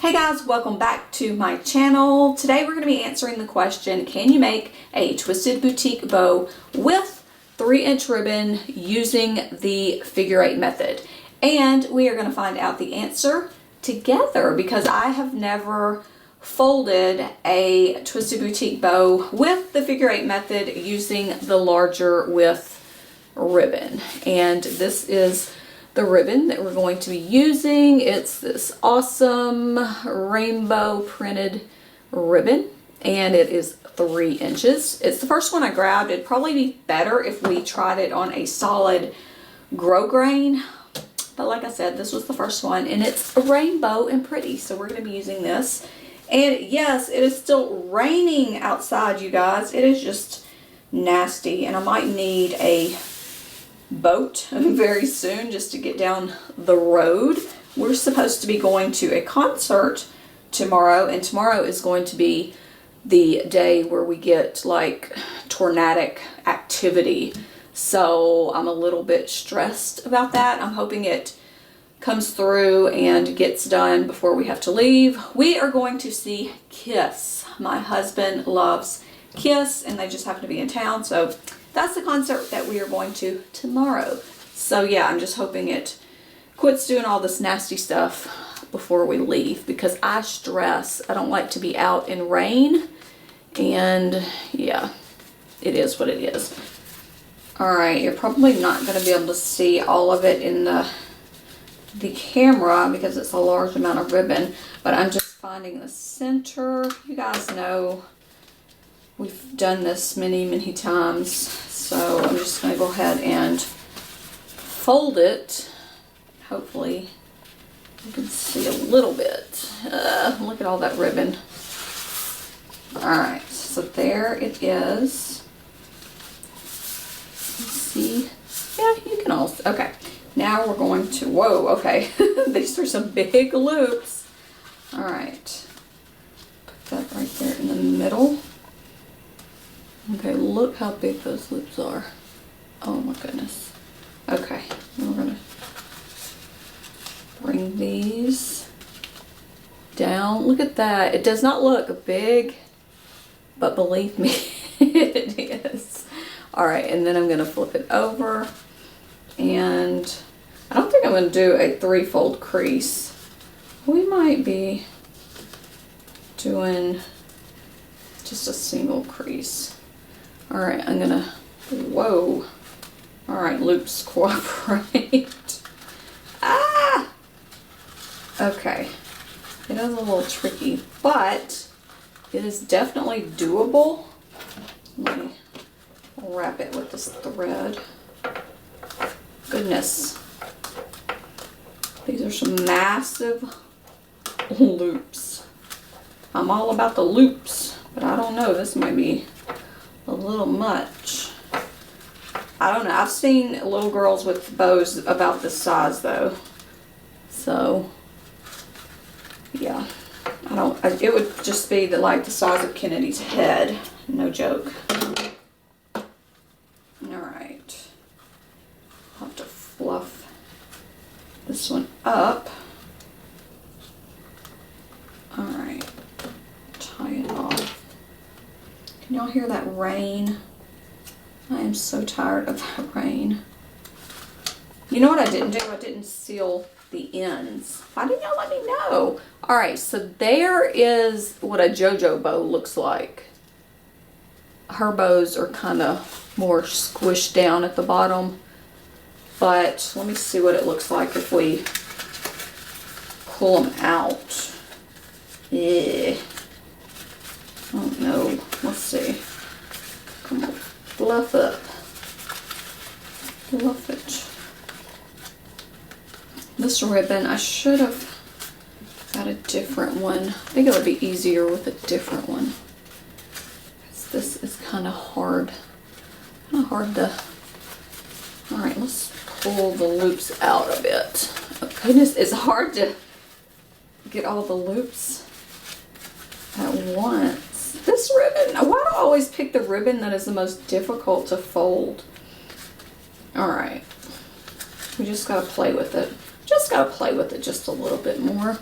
Hey guys, welcome back to my channel. Today we're going to be answering the question, can you make a twisted boutique bow with 3-inch ribbon using the figure 8 method? And we are going to find out the answer together because I have never folded a twisted boutique bow with the figure 8 method using the larger width ribbon. And this is the ribbon that we're going to be using. It's this awesome rainbow printed ribbon and it is 3 inches. It's the first one I grabbed. It'd probably be better if we tried it on a solid grosgrain, but like I said, this was the first one and it's rainbow and pretty, so we're going to be using this. And yes, it is still raining outside, you guys. It is just nasty and I might need a boat very soon just to get down the road. We're supposed to be going to a concert tomorrow, and tomorrow is going to be the day where we get like tornadic activity, so I'm a little bit stressed about that. I'm hoping it comes through and gets done before we have to leave. We are going to see Kiss. My husband loves Kiss and they just happen to be in town, so that's the concert that we are going to tomorrow. So yeah, I'm just hoping it quits doing all this nasty stuff before we leave because I stress. I don't like to be out in rain, and yeah, it is what it is. Alright, you're probably not going to be able to see all of it in the camera because it's a large amount of ribbon, but I'm just finding the center. You guys know we've done this many times, so I'm just going to go ahead and fold it. Hopefully you can see a little bit. Look at all that ribbon. Alright, so there it is. Let's see. Yeah, you can also, okay. Now we're going to, whoa, okay. These are some big loops. Alright. Put that right there in the middle. Okay, look how big those loops are. Oh my goodness. Okay, we're gonna bring these down. Look at that. It does not look big, but believe me, it is. Alright, and then I'm gonna flip it over, and I don't think I'm gonna do a 3-fold crease. We might be doing just a single crease. Alright, I'm gonna, whoa. Alright, loops cooperate. Ah! Okay. It is a little tricky, but it is definitely doable. Let me wrap it with this thread. Goodness. These are some massive loops. I'm all about the loops, but I don't know, this might be a little much. I don't know. I've seen little girls with bows about this size though. So yeah, it would just be like the size of Kennedy's head. No joke. Alright. I'll have to fluff this one up. Alright. Tie it off. Can y'all hear that rain? I am so tired of that rain. You know what I didn't do? I didn't seal the ends. Why didn't y'all let me know? Alright, so there is what a JOJO bow looks like. Her bows are kind of more squished down at the bottom. But let me see what it looks like if we pull them out. Yeah. Oh no. Let's see. Come on. Fluff up. Fluff it. This ribbon, I should have got a different one. I think it would be easier with a different one. This is kind of hard. Kind of hard to... Alright, let's pull the loops out a bit. Oh goodness, it's hard to get all the loops at once. This ribbon, why do I always pick the ribbon that is the most difficult to fold? Alright. We just gotta play with it. Just gotta play with it just a little bit more.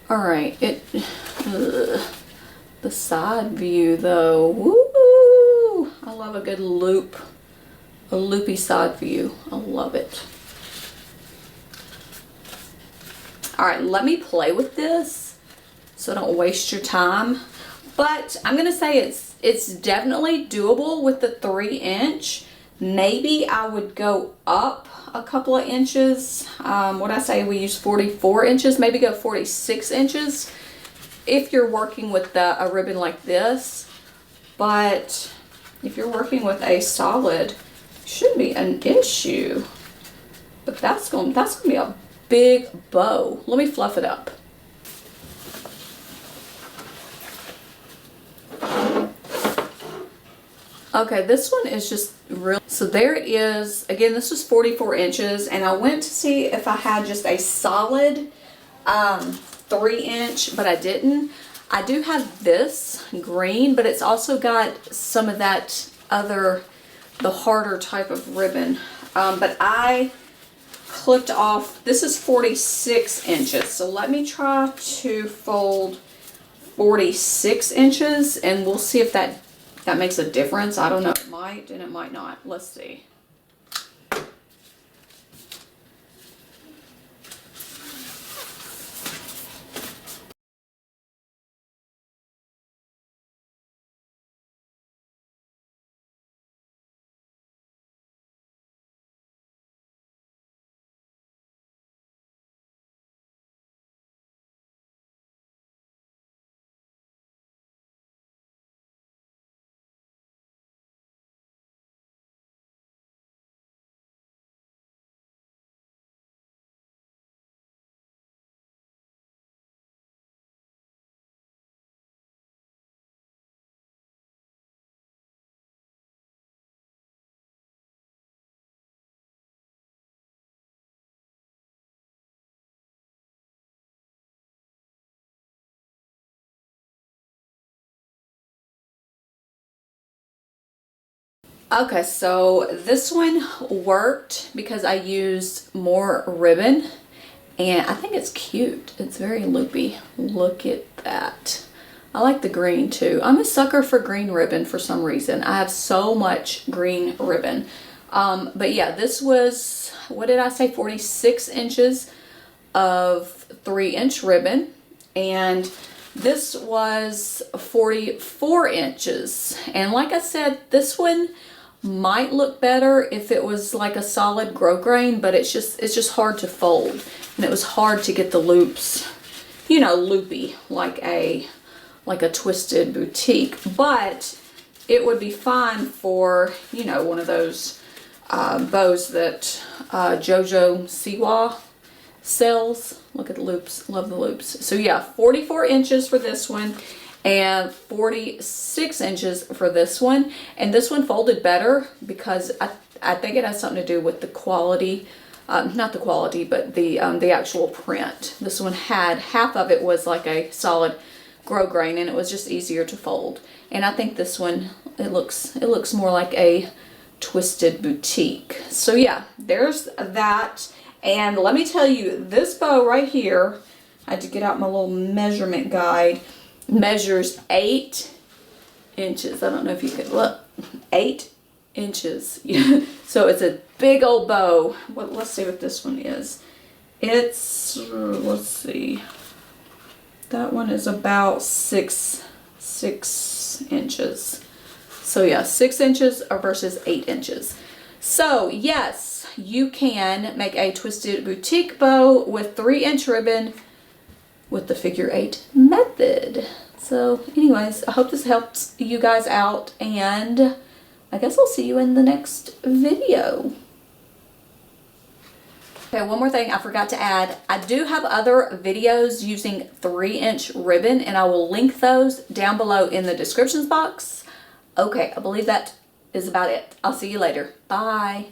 All right, the side view though, woo! I love a good loop, a loopy side view. I love it. All right, let me play with this so I don't waste your time. But I'm gonna say it's definitely doable with the 3-inch. Maybe I would go up a couple of inches. What I say, we use 44 inches, maybe go 46 inches if you're working with a ribbon like this. But if you're working with a solid, shouldn't be an issue. But that's gonna be a big bow. Let me fluff it up. Okay, this one is just real. So there it is. Again, this was 44 inches, and I went to see if I had just a solid 3-inch, but I didn't. I do have this green, but it's also got some of that other, the harder type of ribbon. But I clipped off, this is 46 inches. So let me try to fold 46 inches, and we'll see if that makes a difference. I don't know, it might and it might not. Let's see. Okay, so this one worked because I used more ribbon, and I think it's cute. It's very loopy. Look at that. I like the green too. I'm a sucker for green ribbon for some reason. I have so much green ribbon. But yeah, this was, what did I say, 46 inches of 3-inch ribbon, and this was 44 inches. And like I said, this one might look better if it was like a solid grosgrain, but it's just hard to fold, and it was hard to get the loops, you know, loopy like a twisted boutique. But it would be fine for, you know, one of those bows that JOJO Siwa sells. Look at the loops, love the loops. So yeah, 44 inches for this one and 46 inches for this one. And this one folded better because I think it has something to do with the quality, not the quality, but the actual print. This one had, half of it was like a solid grosgrain, and it was just easier to fold. And I think this one, it looks more like a twisted boutique. So yeah, there's that. And let me tell you, this bow right here, I had to get out my little measurement guide, measures 8 inches. I don't know if you could look, 8 inches. So it's a big old bow. Well, let's see what this one is. It's, let's see, that one is about 6 inches. So yeah, 6 inches versus 8 inches. So yes, you can make a twisted boutique bow with 3-inch ribbon with the figure 8 method. So anyways, I hope this helps you guys out, and I guess I'll see you in the next video. Okay, one more thing I forgot to add. I do have other videos using 3-inch ribbon, and I will link those down below in the descriptions box. Okay, I believe that is about it. I'll see you later. Bye.